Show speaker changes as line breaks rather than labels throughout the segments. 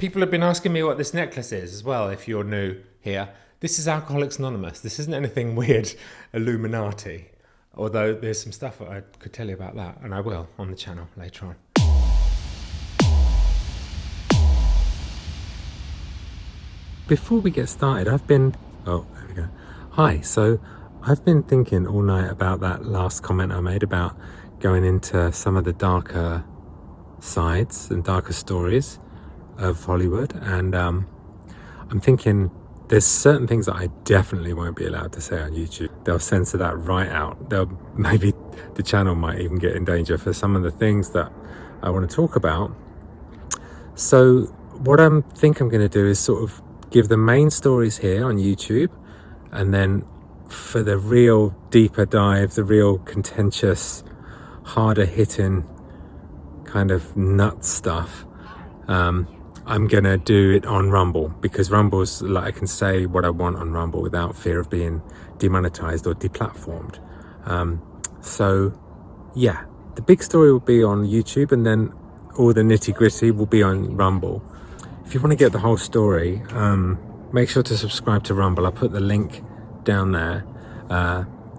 People have been asking me what this necklace is as well, if you're new here. This is Alcoholics Anonymous. This isn't anything weird, Illuminati. Although there's some stuff that I could tell you about that, and I will on the channel later on. Before we get started, oh, there we go. Hi, so I've been thinking all night about that last comment I made about going into some of the darker sides and darker stories of Hollywood, and I'm thinking there's certain things that I definitely won't be allowed to say on YouTube. They'll censor that right out. Maybe the channel might even get in danger for some of the things that I want to talk about. So what I think I'm going to do is sort of give the main stories here on YouTube, and then for the real deeper dive, the real contentious, harder hitting kind of nut stuff, I'm gonna do it on Rumble, because Rumble's like, I can say what I want on Rumble without fear of being demonetized or deplatformed. So yeah, the big story will be on YouTube, and then all the nitty gritty will be on Rumble. If you want to get the whole story, make sure to subscribe to Rumble. I'll put the link down there.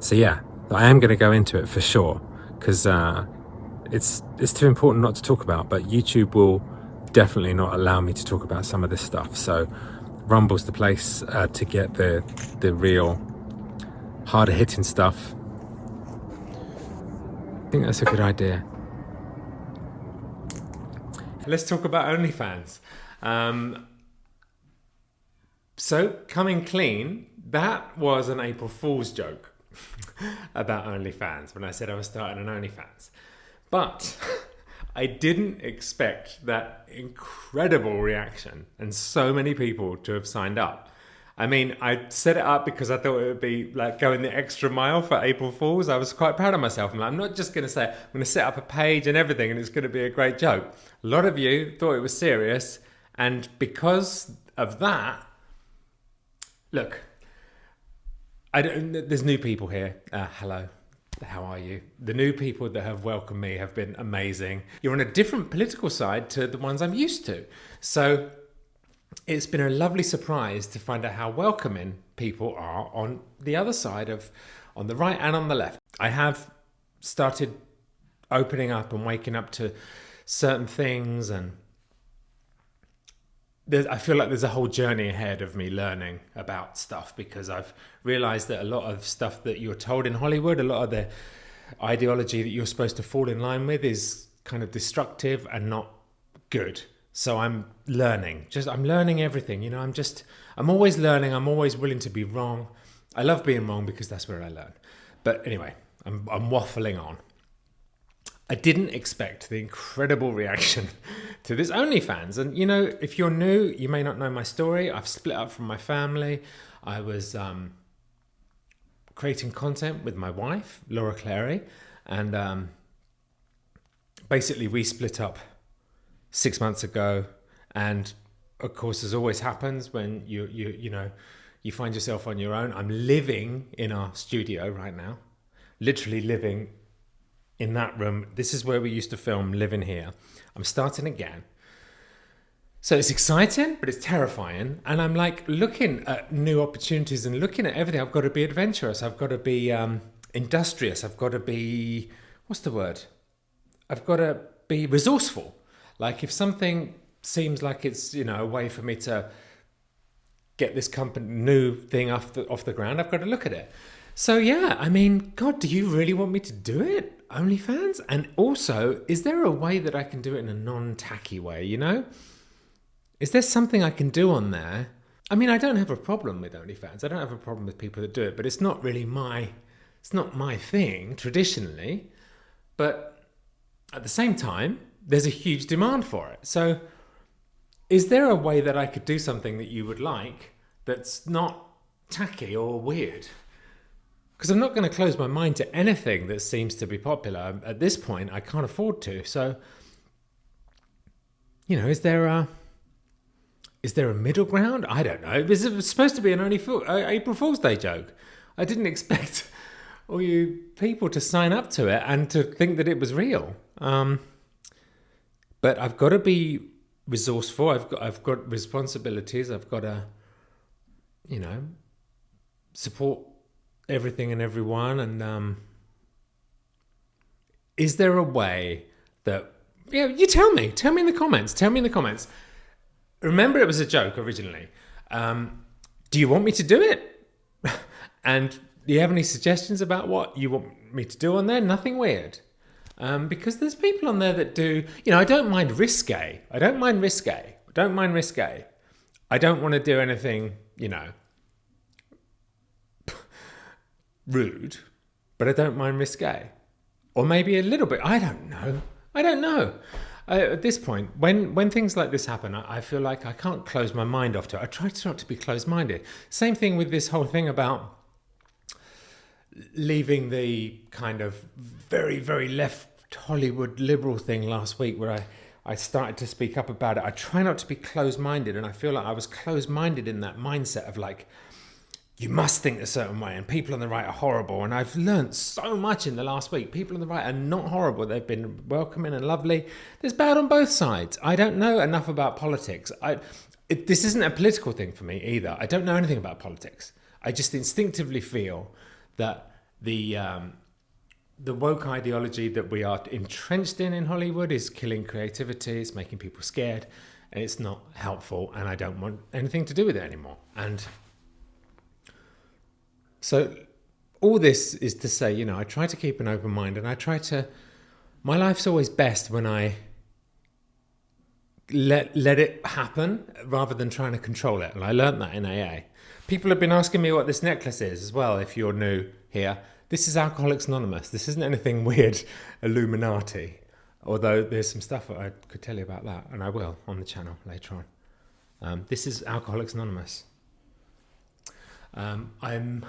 So yeah, I am going to go into it for sure, because it's too important not to talk about, but YouTube will definitely not allow me to talk about some of this stuff. So Rumble's the place to get the real harder hitting stuff. I think that's a good idea. Let's talk about OnlyFans. So coming clean, that was an April Fool's joke about OnlyFans when I said I was starting an OnlyFans. But I didn't expect that incredible reaction and so many people to have signed up. I mean, I set it up because I thought it would be like going the extra mile for April Fools. I was quite proud of myself. I'm not just going to say, I'm going to set up a page and everything and it's going to be a great joke. A lot of you thought it was serious. And because of that, look, there's new people here. Hello. How are you? The new people that have welcomed me have been amazing. You're on a different political side to the ones I'm used to. So it's been a lovely surprise to find out how welcoming people are on the other side on the right and on the left. I have started opening up and waking up to certain things, and I feel like there's a whole journey ahead of me learning about stuff, because I've realized that a lot of stuff that you're told in Hollywood, a lot of the ideology that you're supposed to fall in line with is kind of destructive and not good. So I'm learning. I'm learning everything. You know, I'm always learning. I'm always willing to be wrong. I love being wrong because that's where I learn. But anyway, I'm waffling on. I didn't expect the incredible reaction to this OnlyFans. And, you know, if you're new, you may not know my story. I've split up from my family. I was creating content with my wife, Laura Clary. And basically we split up 6 months ago. And, of course, as always happens when you find yourself on your own. I'm living in our studio right now, literally living in that room. This is where we used to film, living here. I'm starting again. So it's exciting, but it's terrifying. And I'm like looking at new opportunities and looking at everything. I've got to be adventurous. I've got to be industrious. I've got to be, what's the word? I've got to be resourceful. Like if something seems like it's, you know, a way for me to get this new thing off the ground, I've got to look at it. So yeah, I mean, God, do you really want me to do it? OnlyFans? And also, is there a way that I can do it in a non-tacky way, you know? Is there something I can do on there? I mean, I don't have a problem with OnlyFans. I don't have a problem with people that do it, but it's not really it's not my thing traditionally. But at the same time, there's a huge demand for it. So is there a way that I could do something that you would like that's not tacky or weird? Because I'm not going to close my mind to anything that seems to be popular. At this point, I can't afford to. So, you know, is there a middle ground? I don't know. It was supposed to be an April Fool's Day joke. I didn't expect all you people to sign up to it and to think that it was real. But I've got to be resourceful. I've got responsibilities. I've got to, you know, support everything and everyone. And is there a way that, you tell me in the comments. Remember, it was a joke originally. Do you want me to do it? And do you have any suggestions about what you want me to do on there? Nothing weird. Because there's people on there that do, I don't mind risque. I don't want to do anything, rude, but I don't mind risque. Or maybe a little bit. I don't know. At this point, when things like this happen, I feel like I can't close my mind off to it. I try not to be closed-minded. Same thing with this whole thing about leaving the kind of very, very left Hollywood liberal thing last week, where I started to speak up about it. I try not to be closed-minded, and I feel like I was closed-minded in that mindset of like, you must think a certain way, and people on the right are horrible. And I've learned so much in the last week. People on the right are not horrible. They've been welcoming and lovely. There's bad on both sides. I don't know enough about politics. This isn't a political thing for me either. I don't know anything about politics. I just instinctively feel that the woke ideology that we are entrenched in Hollywood is killing creativity. It's making people scared, and it's not helpful. And I don't want anything to do with it anymore. And so all this is to say, I try to keep an open mind, and my life's always best when I let it happen rather than trying to control it. And I learned that in AA. People have been asking me what this necklace is as well, if you're new here. This is Alcoholics Anonymous. This isn't anything weird, Illuminati. Although there's some stuff that I could tell you about that, and I will on the channel later on. This is Alcoholics Anonymous. I'm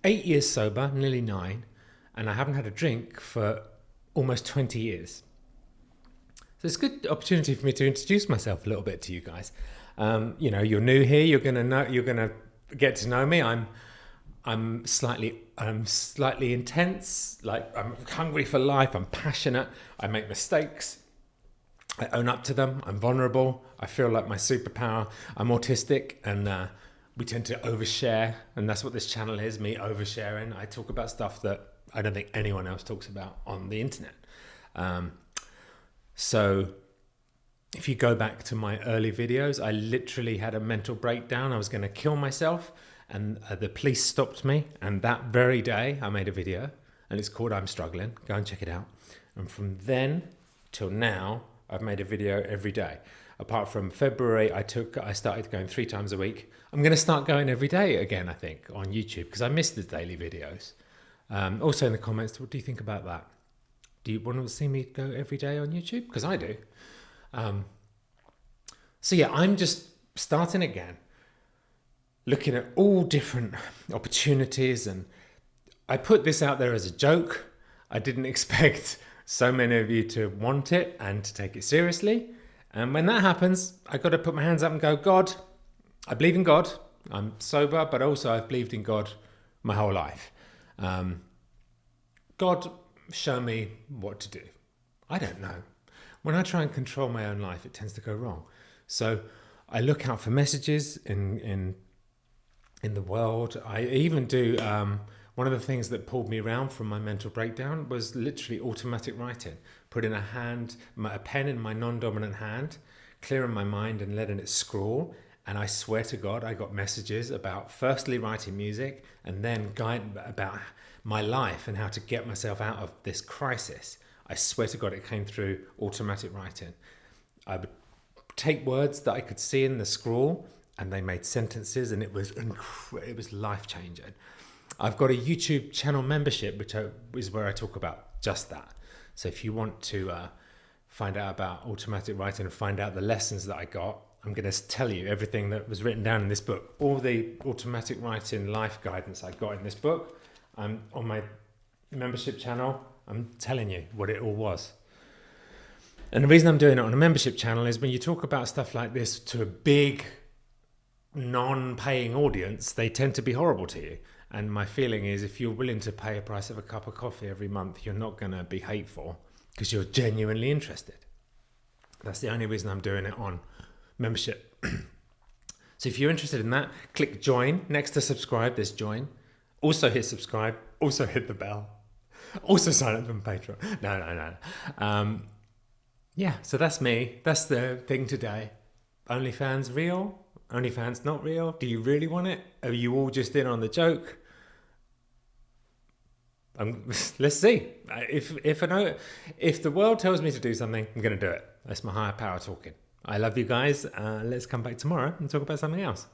8 years sober, nearly 9, and I haven't had a drink for almost 20 years. So it's a good opportunity for me to introduce myself a little bit to you guys. You're new here. You're gonna get to know me. I'm slightly intense. Like, I'm hungry for life. I'm passionate. I make mistakes. I own up to them. I'm vulnerable. I feel like my superpower. I'm autistic, and we tend to overshare, and that's what this channel is, me oversharing. I talk about stuff that I don't think anyone else talks about on the internet. So if you go back to my early videos, I literally had a mental breakdown. I was going to kill myself, and the police stopped me. And that very day I made a video, and it's called I'm Struggling. Go and check it out. And from then till now, I've made a video every day. Apart from February, I started going 3 times a week. I'm going to start going every day again, I think, on YouTube, because I miss the daily videos. Also in the comments, what do you think about that? Do you want to see me go every day on YouTube? Because I do. So yeah, I'm just starting again, looking at all different opportunities. And I put this out there as a joke. I didn't expect so many of you to want it and to take it seriously. And when that happens, I got to put my hands up and go, God, I believe in God. I'm sober, but also I've believed in God my whole life. God, show me what to do. I don't know. When I try and control my own life, it tends to go wrong. So I look out for messages in the world. I even do, one of the things that pulled me around from my mental breakdown was literally automatic writing. Putting a pen in my non-dominant hand, clearing my mind and letting it scroll. And I swear to God, I got messages about firstly writing music, and then about my life and how to get myself out of this crisis. I swear to God, it came through automatic writing. I would take words that I could see in the scroll, and they made sentences, and it was life-changing. I've got a YouTube channel membership, which is where I talk about just that. So if you want to find out about automatic writing and find out the lessons that I got, I'm going to tell you everything that was written down in this book. All the automatic writing life guidance I got in this book, on my membership channel, I'm telling you what it all was. And the reason I'm doing it on a membership channel is when you talk about stuff like this to a big non-paying audience, they tend to be horrible to you. And my feeling is if you're willing to pay a price of a cup of coffee every month, you're not going to be hateful because you're genuinely interested. That's the only reason I'm doing it on membership. So if you're interested in that, click join. Next to subscribe, there's join. Also hit subscribe. Also hit the bell. Also sign up on Patreon. No. Yeah, so that's me. That's the thing today. OnlyFans real? OnlyFans not real? Do you really want it? Are you all just in on the joke? Let's see. If the world tells me to do something, I'm going to do it. That's my higher power talking. I love you guys. Let's come back tomorrow and talk about something else.